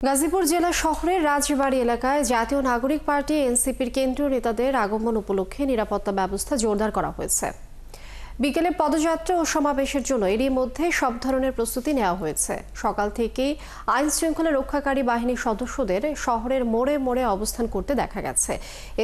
গাজীপুর জেলা শহরের রাজবাড়ী এলাকায় জাতীয় নাগরিক পার্টি এনসিপির কেন্দ্রীয় নেতাদের আগমন উপলক্ষে নিরাপত্তা ব্যবস্থা জোরদার করা হয়েছে। বিকেলে পদযাত্রা ও সমাবেশের জন্য এরই মধ্যে সব ধরনের প্রস্তুতি নেওয়া হয়েছে। সকাল থেকেই আইন শৃঙ্খলা রক্ষাকারী বাহিনীর সদস্যদের শহরের মোড়ে মোড়ে অবস্থান করতে দেখা গেছে।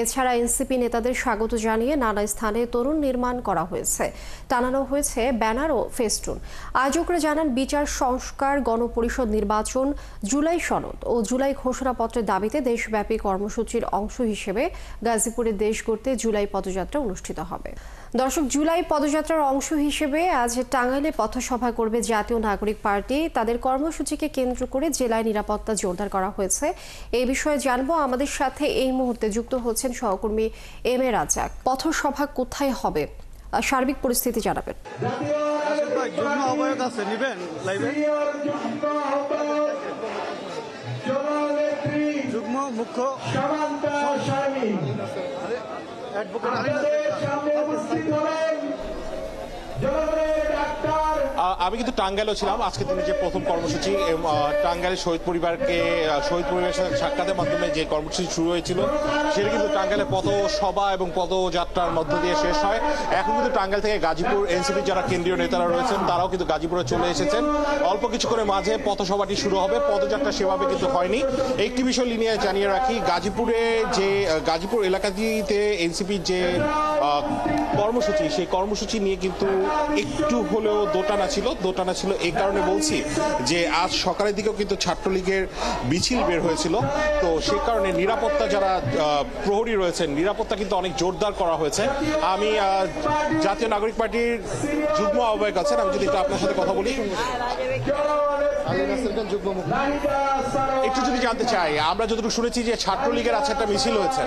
এছাড়া এনসিপি নেতাদের স্বাগত জানিয়ে নানা স্থানে তরুণ নির্মাণ করা হয়েছে, টানানো হয়েছে ব্যানার ও ফেস্টুন। আয়োজকরা জানান, বিচার সংস্কার, গণপরিষদ নির্বাচন, জুলাই সনদ ও জুলাই ঘোষণাপত্রের দাবিতে দেশব্যাপী কর্মসূচির অংশ হিসেবে গাজীপুরে দেশ গড়তে জুলাই পদযাত্রা অনুষ্ঠিত হবে। দর্শক, জুলাই পদযাত্রার অংশ হিসেবে আজ টাঙ্গাইলে পথসভা করবে জাতীয় নাগরিক পার্টি। তাদের কর্মসূচিকে কেন্দ্র করে জেলায় নিরাপত্তা জোরদার করা হয়েছে। এই বিষয়ে জানবো, আমাদের সাথে এই মুহূর্তে যুক্ত হচ্ছেন সহকর্মী এম এ রাজাক। পথসভা কোথায় হবে, সার্বিক পরিস্থিতি জানাবেন। আমি কিন্তু টাঙ্গাইলে ছিলাম। আজকে দিনে যে প্রথম কর্মসূচি টাঙ্গাইলের শহীদ পরিবারের সাথে সাক্ষাতের মাধ্যমে যে কর্মসূচি শুরু হয়েছিল, সেটা কিন্তু টাঙ্গাইলে পথসভা এবং পদযাত্রার মধ্য দিয়ে শেষ হয়। এখন কিন্তু টাঙ্গাইল থেকে গাজীপুর এনসিপির যারা কেন্দ্রীয় নেতারা রয়েছেন তারাও কিন্তু গাজীপুরে চলে এসেছেন। অল্প কিছু করে মাঝে পথসভাটি শুরু হবে। পদযাত্রা সেভাবে কিন্তু হয়নি। একটি বিষয় নিয়ে জানিয়ে রাখি, গাজীপুর এলাকাটিতে এনসিপির যে কর্মসূচি, সেই কর্মসূচি নিয়ে কিন্তু একটু হলেও দোটানা ছিল। এই কারণে বলছি যে আজ সকালের দিকেও কিন্তু ছাত্রলীগের মিছিল বের হয়েছিল। তো সে কারণে নিরাপত্তা যারা প্রহরী রয়েছেন, নিরাপত্তা কিন্তু অনেক জোরদার করা হয়েছে। আমি জাতীয় নাগরিক পার্টির যুগ্ম আহ্বায়ক আছেন, আমি যদি আপনার সাথে কথা বলি, একটু যদি জানতে চাই, আমরা যতটুকু শুনেছি যে ছাত্রলীগের আছে একটা মিছিল হয়েছে,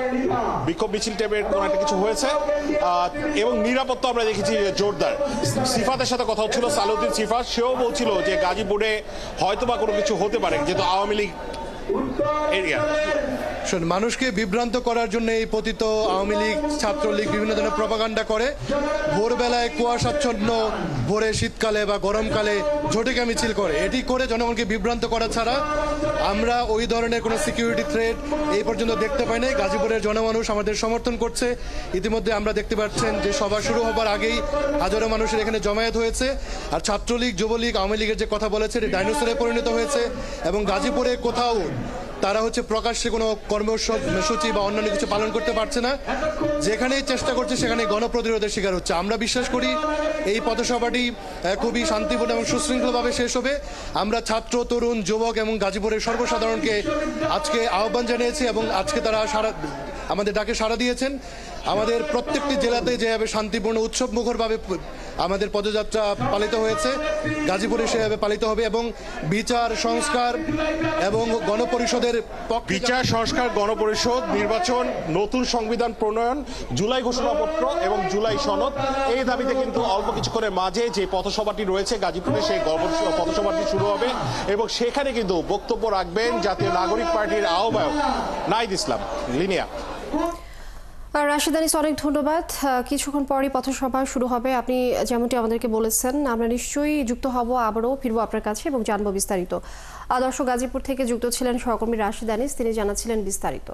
বিক্ষোভ মিছিল টাইপের কোনো একটা কিছু হয়েছে, এবং নিরাপত্তা আমরা দেখেছি জোরদার। সিফাতের সাথে কথা হচ্ছিল, সালাউদ্দিন সিফাত, সেও বলছিল যে গাজীপুরে হয়তোবা কোনো কিছু হতে পারে, যেহেতু আওয়ামী লীগ এরিয়া। মানুষকে বিভ্রান্ত করার জন্য এই পতিত আওয়ামী লীগ, ছাত্রলীগ বিভিন্ন ধরনের প্রপাগান্ডা করে। ভোরবেলায় কুয়াশাচ্ছন্ন ভোরে শীতকালে বা গরমকালে ঝটিকা মিছিল করে, এটি করে জনগণকে বিভ্রান্ত করা ছাড়া আমরা ওই ধরনের কোনো সিকিউরিটি থ্রেট এই পর্যন্ত দেখতে পাই নাই। গাজীপুরের জনমানুষ আমাদের সমর্থন করছে। ইতিমধ্যে আমরা দেখতে পাচ্ছেন যে সভা শুরু হবার আগেই হাজারো মানুষের এখানে জমায়েত হয়েছে। আর ছাত্রলীগ, যুবলীগ, আওয়ামী লীগের যে কথা বলেছে, এটি ডাইনোসরে পরিণত হয়েছে এবং গাজীপুরে কোথাও তারা প্রকাশ্যে কোনো কর্মসূচি বা অন্যান্য কিছু পালন করতে পারছে না। যেখানেই চেষ্টা করছে সেখানে গণপ্রতিরোধের শিকার হচ্ছে। আমরা বিশ্বাস করি এই পথসভাটি খুবই শান্তিপূর্ণ এবং সুশৃঙ্খলভাবে শেষ হবে। আমরা ছাত্র, তরুণ, যুবক এবং গাজীপুরের সর্বসাধারণকে আজকে আহ্বান জানিয়েছি এবং আজকে তারা আমাদের ডাকে সাড়া দিয়েছেন। আমাদের প্রত্যেকটি জেলাতে যেভাবে শান্তিপূর্ণ উৎসব মুখরভাবে আমাদের পদযাত্রা পালিত হয়েছে, গাজীপুরে সেভাবে পালিত হবে এবং বিচার সংস্কার এবং গণপরিষদের গণপরিষদ নির্বাচন, নতুন সংবিধান প্রণয়ন, জুলাই ঘোষণাপত্র এবং জুলাই সনদ, এই দাবিতে কিন্তু অল্প কিছু করে মাঝে যে পথসভাটি রয়েছে গাজীপুরে, সেই পথসভাটি শুরু হবে এবং সেখানে কিন্তু বক্তব্য রাখবেন জাতীয় নাগরিক পার্টির আহ্বায়ক নাহিদ ইসলাম লিনিয়া। রাশেদ আনিস, অনেক ধন্যবাদ। কিছুক্ষণ পরই পথসভা শুরু হবে, আপনি যেমনটি আমাদেরকে বলেছেন। আমরা নিশ্চয়ই যুক্ত হব, আবারও ফিরবো আপনার কাছে এবং জানবো বিস্তারিত। দর্শক, গাজীপুর থেকে যুক্ত ছিলেন সহকর্মী রাশেদ আনিস, তিনি জানাচ্ছিলেন বিস্তারিত।